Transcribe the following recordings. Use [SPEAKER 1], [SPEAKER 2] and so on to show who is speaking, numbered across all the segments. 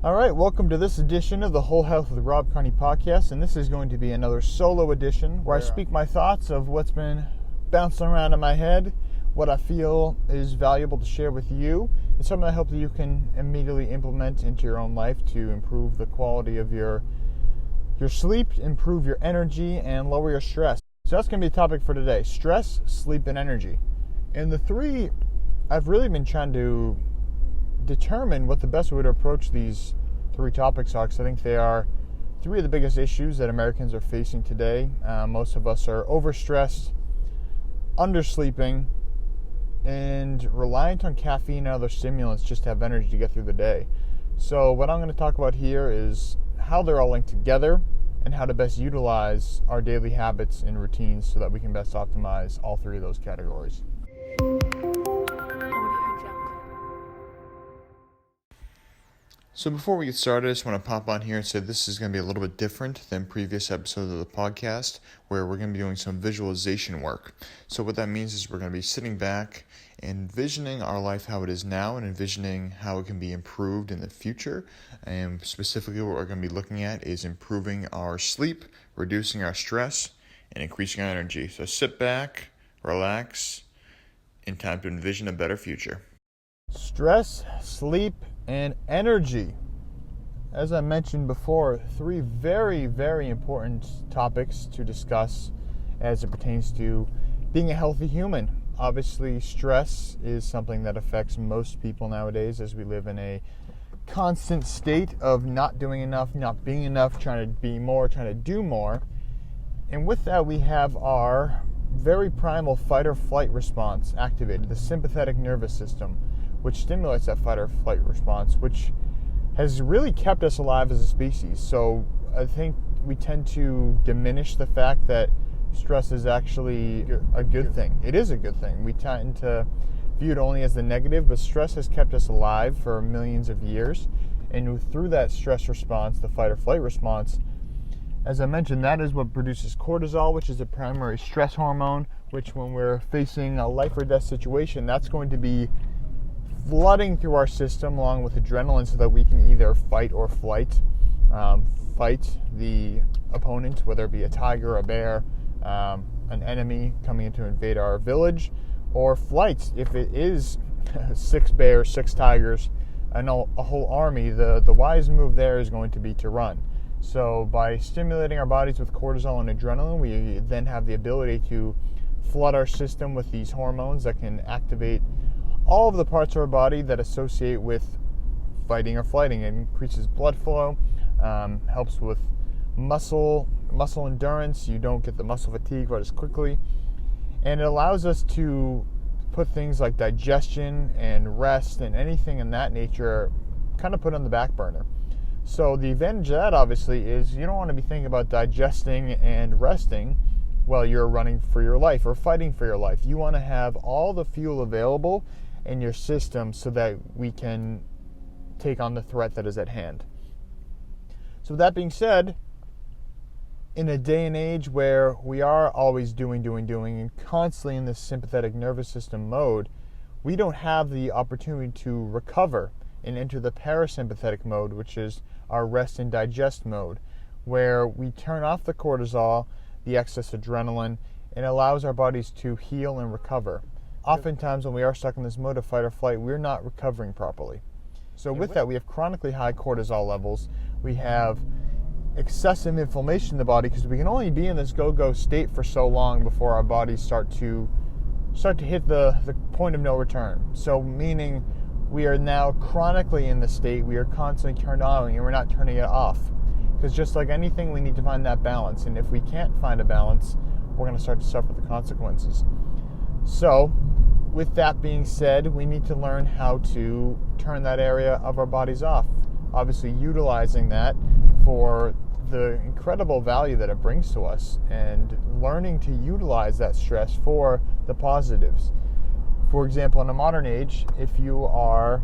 [SPEAKER 1] All right, welcome to this edition of the Whole Health with Rob Carney podcast, and this is going to be another solo edition where I speak my thoughts of what's been bouncing around in my head, what I feel is valuable to share with you, and something I hope that you can immediately implement into your own life to improve the quality of your sleep, improve your energy, and lower your stress. So that's going to be the topic for today: stress, sleep, and energy. And the three, I've really been trying to determine what the best way to approach these three topics are, because I think they are three of the biggest issues that Americans are facing today. Most of us are overstressed, undersleeping, and reliant on caffeine and other stimulants just to have energy to get through the day. So what I'm going to talk about here is how they're all linked together and how to best utilize our daily habits and routines so that we can best optimize all three of those categories. So before we get started, I just want to pop on here and say this is going to be a little bit different than previous episodes of the podcast, where we're going to be doing some visualization work. So what that means is we're going to be sitting back, envisioning our life how it is now, and envisioning how it can be improved in the future. And specifically what we're going to be looking at is improving our sleep, reducing our stress, and increasing our energy. So sit back, relax, and time to envision a better future. Stress, sleep, and energy. As I mentioned before, three very, very important topics to discuss as it pertains to being a healthy human. Obviously, stress is something that affects most people nowadays, as we live in a constant state of not doing enough, not being enough, trying to be more, trying to do more. And with that, we have our very primal fight or flight response activated, the sympathetic nervous system, which stimulates that fight or flight response, which has really kept us alive as a species. So I think we tend to diminish the fact that stress is actually a good thing. It is a good thing. We tend to view it only as the negative, but stress has kept us alive for millions of years. And through that stress response, the fight or flight response, as I mentioned, that is what produces cortisol, which is a primary stress hormone, which when we're facing a life or death situation, that's going to be flooding through our system along with adrenaline so that we can either fight or flight, fight the opponent, whether it be a tiger, a bear, an enemy coming in to invade our village, or flight if it is 6 bears, 6 tigers, and a whole army. The wise move there is going to be to run. So by stimulating our bodies with cortisol and adrenaline, we then have the ability to flood our system with these hormones that can activate all of the parts of our body that associate with fighting or flighting. It increases blood flow, helps with muscle endurance. You don't get the muscle fatigue quite as quickly. And it allows us to put things like digestion and rest and anything in that nature kind of put on the back burner. So the advantage of that, obviously, is you don't want to be thinking about digesting and resting while you're running for your life or fighting for your life. You want to have all the fuel available in your system so that we can take on the threat that is at hand. So with that being said, in a day and age where we are always doing, and constantly in this sympathetic nervous system mode, we don't have the opportunity to recover and enter the parasympathetic mode, which is our rest and digest mode, where we turn off the cortisol, the excess adrenaline, and allows our bodies to heal and recover. Oftentimes when we are stuck in this mode of fight or flight, we're not recovering properly. So with that, we have chronically high cortisol levels. We have excessive inflammation in the body because we can only be in this go-go state for so long before our bodies start to hit the point of no return. So meaning we are now chronically in the state, we are constantly turned on and we're not turning it off. Because just like anything, we need to find that balance. And if we can't find a balance, we're going to start to suffer the consequences. So with that being said, we need to learn how to turn that area of our bodies off. Obviously utilizing that for the incredible value that it brings to us and learning to utilize that stress for the positives. For example, in a modern age, if you are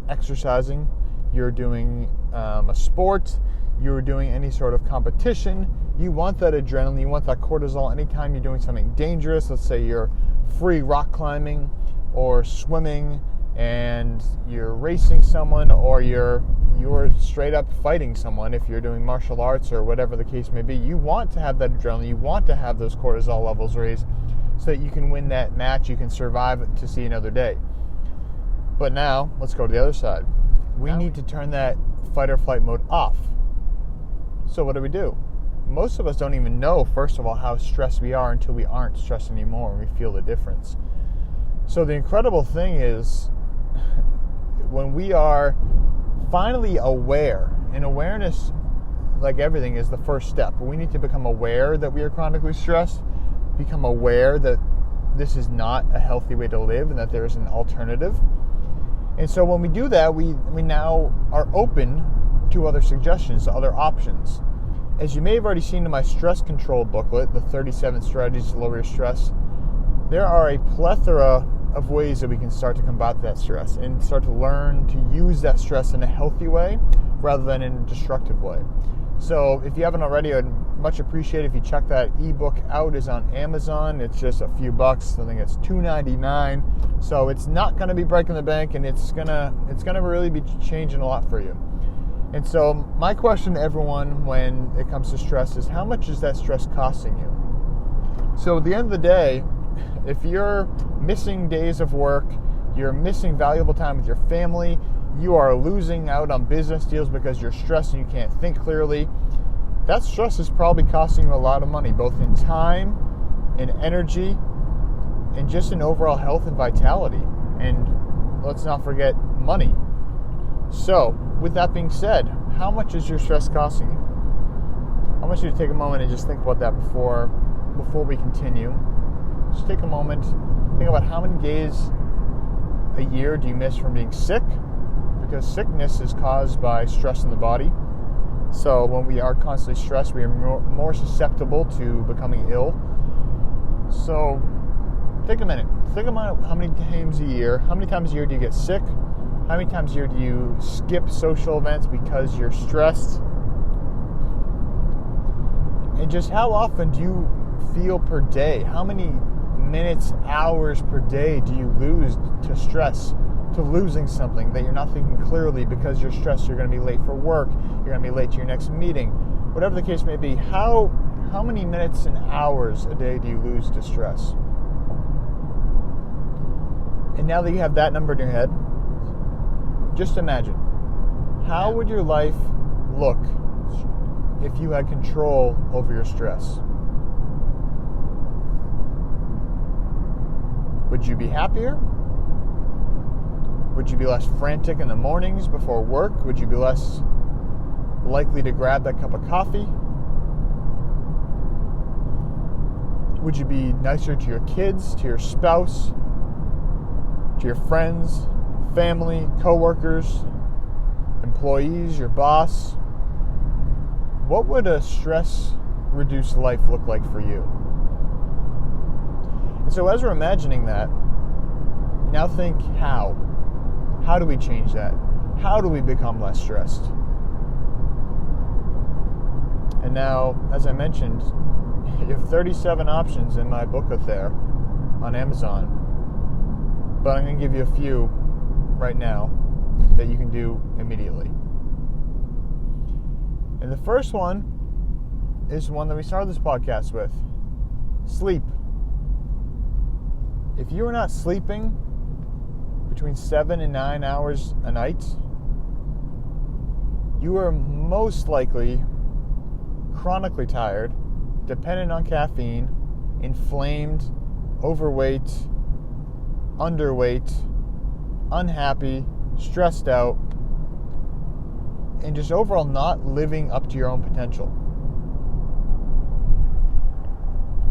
[SPEAKER 1] exercising, you're doing a sport, you're doing any sort of competition, you want that adrenaline, you want that cortisol anytime you're doing something dangerous. Let's say you're free rock climbing or swimming and you're racing someone, or you you're straight up fighting someone, if you're doing martial arts or whatever the case may be, you want to have that adrenaline, you want to have those cortisol levels raised so that you can win that match, you can survive to see another day. But now, let's go to the other side. We need to turn that fight or flight mode off. So what do? Most of us don't even know, first of all, how stressed we are until we aren't stressed anymore and we feel the difference. So the incredible thing is, when we are finally aware, and awareness, like everything, is the first step. We need to become aware that we are chronically stressed, become aware that this is not a healthy way to live and that there is an alternative. And so when we do that, we now are open to other suggestions, to other options. As you may have already seen in my stress control booklet, the 37 strategies to lower your stress, there are a plethora of ways that we can start to combat that stress and start to learn to use that stress in a healthy way rather than in a destructive way. So if you haven't already, I'd much appreciate if you check that ebook out. It's on Amazon. It's just a few bucks. I think it's $2.99. So it's not going to be breaking the bank, and it's gonna really be changing a lot for you. And so my question to everyone when it comes to stress is, how much is that stress costing you? So at the end of the day, if you're missing days of work, you're missing valuable time with your family, you are losing out on business deals because you're stressed and you can't think clearly, that stress is probably costing you a lot of money, both in time, in energy, and just in overall health and vitality. And let's not forget money. So, with that being said, how much is your stress costing you? I want you to take a moment and just think about that before we continue. Just take a moment, think about how many days a year do you miss from being sick, because sickness is caused by stress in the body. So when we are constantly stressed, we are more susceptible to becoming ill. So take a minute. Think about how many times a year do you get sick? How many times a year do you skip social events because you're stressed? And just how often do you feel per day? How many minutes, hours per day do you lose to stress, to losing something, that you're not thinking clearly because you're stressed? You're going to be late for work, you're going to be late to your next meeting, whatever the case may be. How many minutes and hours a day do you lose to stress? And now that you have that number in your head, just imagine, how would your life look if you had control over your stress? Would you be happier? Would you be less frantic in the mornings before work? Would you be less likely to grab that cup of coffee? Would you be nicer to your kids, to your spouse, to your friends, family, co-workers, employees, your boss? What would a stress-reduced life look like for you? And so as we're imagining that, now think how. How do we change that? How do we become less stressed? And now, as I mentioned, you have 37 options in my booklet there on Amazon. But I'm going to give you a few right now that you can do immediately. And the first one is one that we started this podcast with. Sleep. If you are not sleeping between 7 and 9 hours a night, you are most likely chronically tired, dependent on caffeine, inflamed, overweight, underweight, unhappy, stressed out, and just overall not living up to your own potential.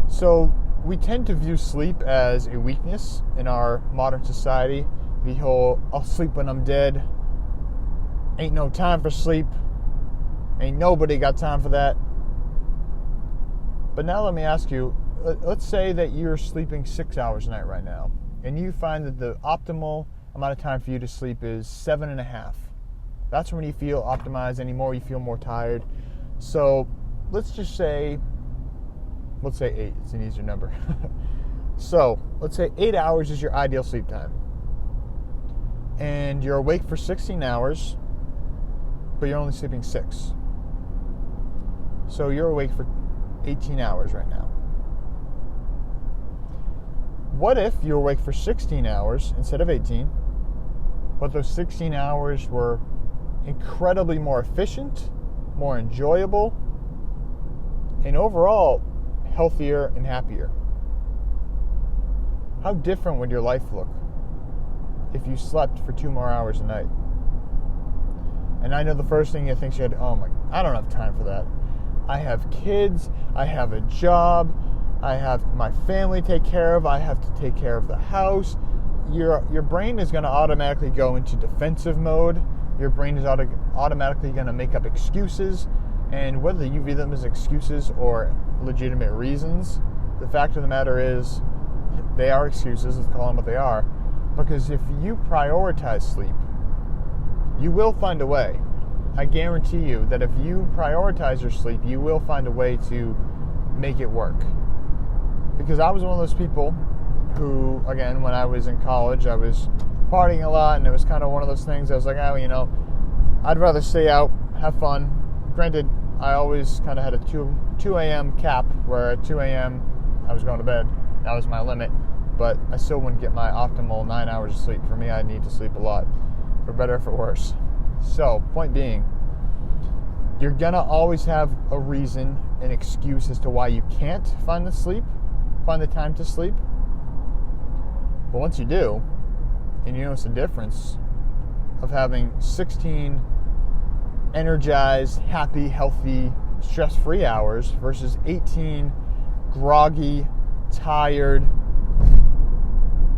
[SPEAKER 1] So we tend to view sleep as a weakness in our modern society. The whole, I'll sleep when I'm dead, ain't no time for sleep, ain't nobody got time for that. But now let me ask you, let's say that you're sleeping 6 hours a night right now, and you find that the optimal amount of time for you to sleep is 7.5. That's when you feel optimized anymore, you feel more tired. So let's say 8, it's an easier number. So let's say 8 hours is your ideal sleep time. And you're awake for 16 hours,
[SPEAKER 2] but you're only sleeping 6. So you're awake for 18 hours right now. What if you're awake for 16 hours instead of 18, but those 16 hours were incredibly more efficient, more enjoyable, and overall healthier and happier? How different would your life look if you slept for 2 more hours a night? And I know the first thing you think, I don't have time for that. I have kids, I have a job, I have my family to take care of, I have to take care of the house. Your brain is going to automatically go into defensive mode. Your brain is automatically going to make up excuses, and whether you view them as excuses or legitimate reasons, the fact of the matter is they are excuses. Let's call them what they are. Because if you prioritize sleep, you will find a way. I guarantee you that if you prioritize your sleep, you will find a way to make it work. Because I was one of those people who, again, when I was in college, I was partying a lot, and it was kind of one of those things. I was like, I'd rather stay out, have fun. Granted, I always kind of had a 2 a.m. cap, where at 2 a.m. I was going to bed. That was my limit. But I still wouldn't get my optimal 9 hours of sleep. For me, I need to sleep a lot, for better or for worse. So, point being, you're going to always have a reason, an excuse as to why you can't find the time to sleep. But once you do, and you notice the difference of having 16 energized, happy, healthy, stress-free hours versus 18 groggy, tired,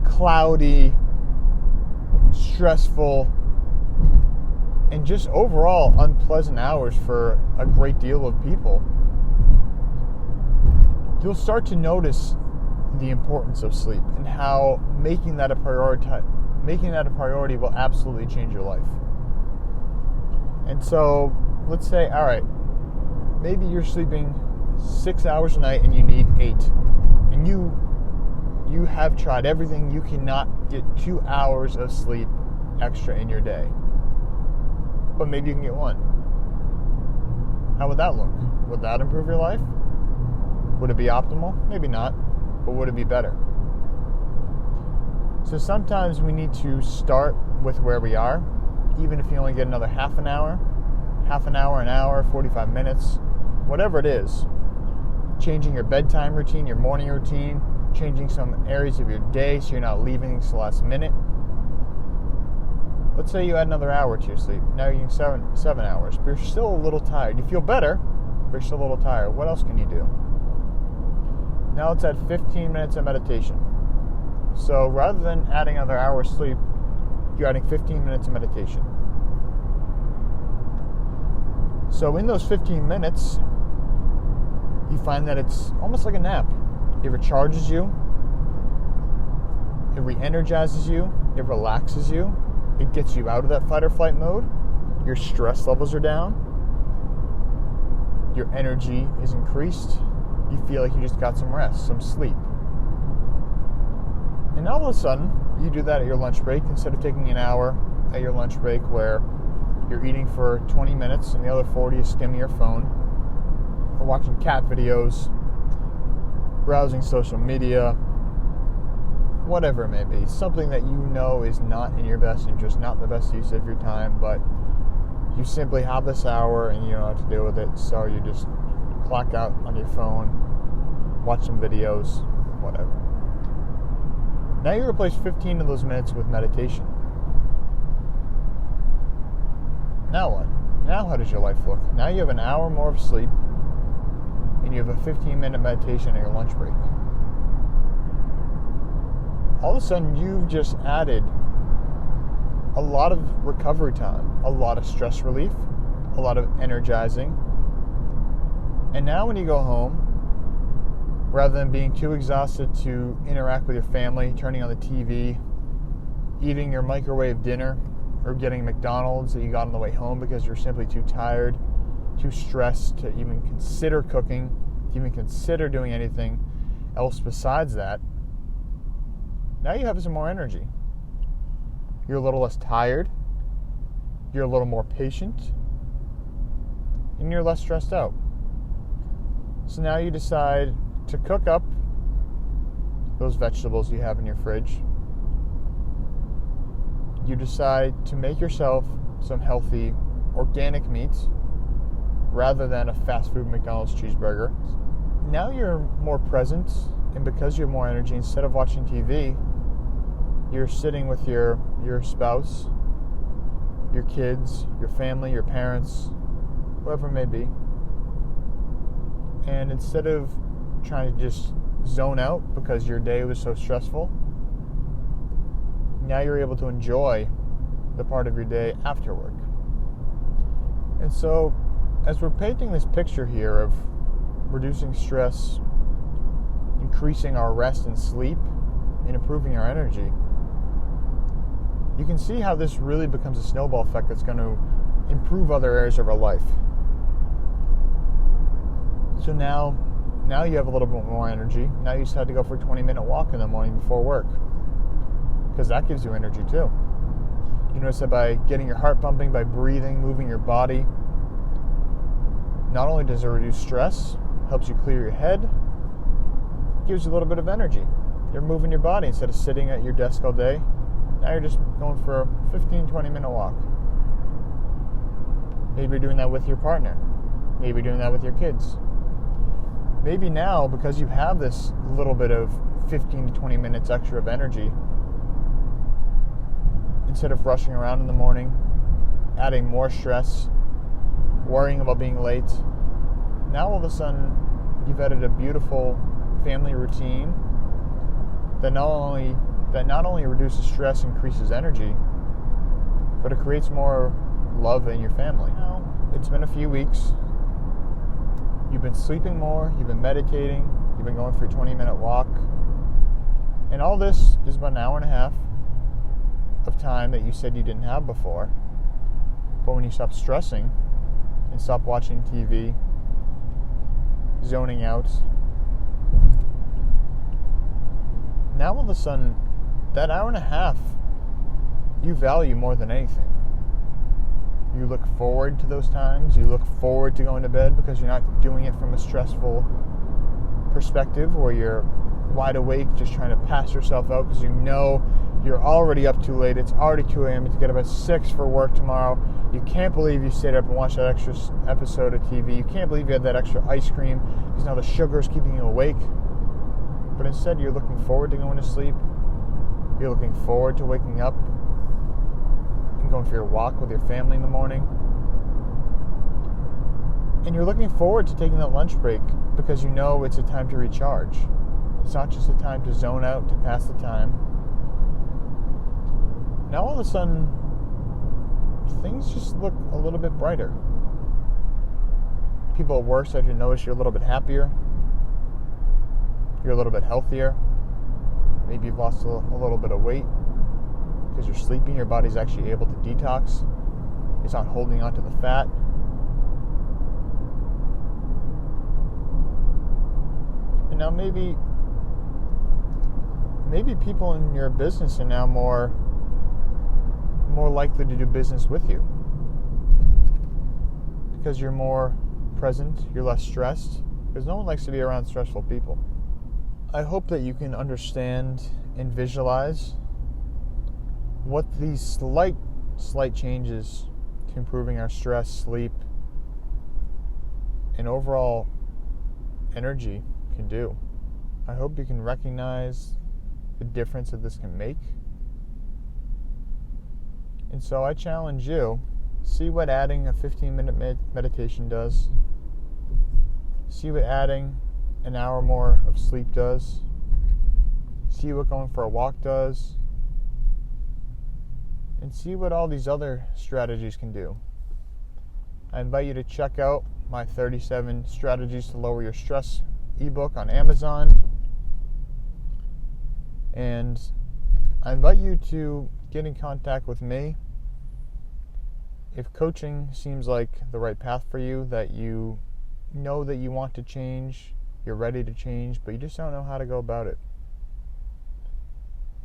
[SPEAKER 2] cloudy, stressful, and just overall unpleasant hours for a great deal of people, you'll start to notice the importance of sleep and how making that a priority will absolutely change your life. And so, let's say, all right, maybe you're sleeping 6 hours a night and you need 8, and you have tried everything. You cannot get 2 hours of sleep extra in your day, but maybe you can get 1. How would that look? Would that improve your life? Would it be optimal? Maybe not, but would it be better? So sometimes we need to start with where we are, even if you only get another half an hour, an hour, 45 minutes, whatever it is. Changing your bedtime routine, your morning routine, changing some areas of your day so you're not leaving things to the last minute. Let's say you add another hour to your sleep. Now you're getting 7 hours, but you're still a little tired. You feel better, but you're still a little tired. What else can you do? Now let's add 15 minutes of meditation. So rather than adding another hour of sleep, you're adding 15 minutes of meditation. So in those 15 minutes, you find that it's almost like a nap. It recharges you, it re-energizes you, it relaxes you, it gets you out of that fight or flight mode, your stress levels are down, your energy is increased, you feel like you just got some rest, some sleep. And all of a sudden, you do that at your lunch break instead of taking an hour at your lunch break where you're eating for 20 minutes and the other 40 is skimming your phone or watching cat videos, browsing social media, whatever it may be. Something that you know is not in your best interest, not the best use of your time, but you simply have this hour and you don't know what to do with it, so you just clock out on your phone, watch some videos, whatever. Now you replace 15 of those minutes with meditation. Now what? Now how does your life look? Now you have an hour more of sleep, and you have a 15-minute meditation at your lunch break. All of a sudden, you've just added a lot of recovery time, a lot of stress relief, a lot of energizing. And now when you go home, rather than being too exhausted to interact with your family, turning on the TV, eating your microwave dinner, or getting McDonald's that you got on the way home because you're simply too tired, too stressed to even consider cooking, to even consider doing anything else besides that, now you have some more energy. You're a little less tired. You're a little more patient. and you're less stressed out. So now you decide to cook up those vegetables you have in your fridge. You decide to make yourself some healthy organic meats rather than a fast food McDonald's cheeseburger. Now you're more present, and because you have more energy, instead of watching TV, you're sitting with your spouse, your kids, your family, your parents, whoever it may be. And instead of trying to just zone out because your day was so stressful, now you're able to enjoy the part of your day after work. And so, as we're painting this picture here of reducing stress, increasing our rest and sleep, and improving our energy, you can see how this really becomes a snowball effect that's going to improve other areas of our life. So now you have a little bit more energy. Now you decide to go for a 20-minute walk in the morning before work, because that gives you energy too. You notice that by getting your heart pumping, by breathing, moving your body, not only does it reduce stress, helps you clear your head, gives you a little bit of energy. You're moving your body instead of sitting at your desk all day. Now you're just going for a 15-20-minute walk. Maybe you're doing that with your partner. Maybe you're doing that with your kids. Maybe now, because you have this little bit of 15 to 20 minutes extra of energy, instead of rushing around in the morning, adding more stress, worrying about being late, now all of a sudden you've added a beautiful family routine that not only reduces stress, increases energy, but it creates more love in your family. Now, it's been a few weeks. You've been sleeping more, you've been meditating, you've been going for a 20-minute walk, and all this is about an hour and a half of time that you said you didn't have before. But when you stop stressing and stop watching TV, zoning out, now all of a sudden, that hour and a half you value more than anything. You look forward to those times. You look forward to going to bed because you're not doing it from a stressful perspective where you're wide awake just trying to pass yourself out because you know you're already up too late. It's already 2 a.m. to get up at 6 for work tomorrow. You can't believe you stayed up and watched that extra episode of TV. You can't believe you had that extra ice cream because now the sugar is keeping you awake. But instead, you're looking forward to going to sleep. You're looking forward to waking up and going for your walk with your family in the morning. And you're looking forward to taking that lunch break because you know it's a time to recharge. It's not just a time to zone out, to pass the time. Now all of a sudden, things just look a little bit brighter. People at work start to notice you're a little bit happier. You're a little bit healthier. Maybe you've lost a little bit of weight because you're sleeping. Your body's actually able to detox. It's not holding on to the fat. And now maybe people in your business are now more likely to do business with you because you're more present, you're less stressed, because no one likes to be around stressful people. I hope that you can understand and visualize what these slight changes to improving our stress, sleep, and overall energy can do. I hope you can recognize the difference that this can make. And so I challenge you, see what adding a 15-minute meditation does. See what adding an hour more of sleep does. See what going for a walk does. And see what all these other strategies can do. I invite you to check out my 37 Strategies to Lower Your Stress ebook on Amazon. And I invite you to get in contact with me if coaching seems like the right path for you, that you know that you want to change, you're ready to change, but you just don't know how to go about it.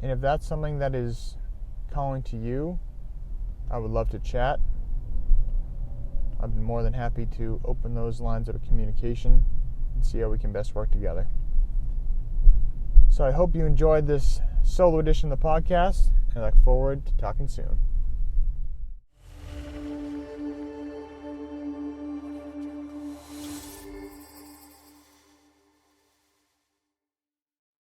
[SPEAKER 2] And if that's something that is calling to you, I would love to chat. I've been more than happy to open those lines of communication and see how we can best work together. So I hope you enjoyed this solo edition of the podcast, and I look forward to talking soon.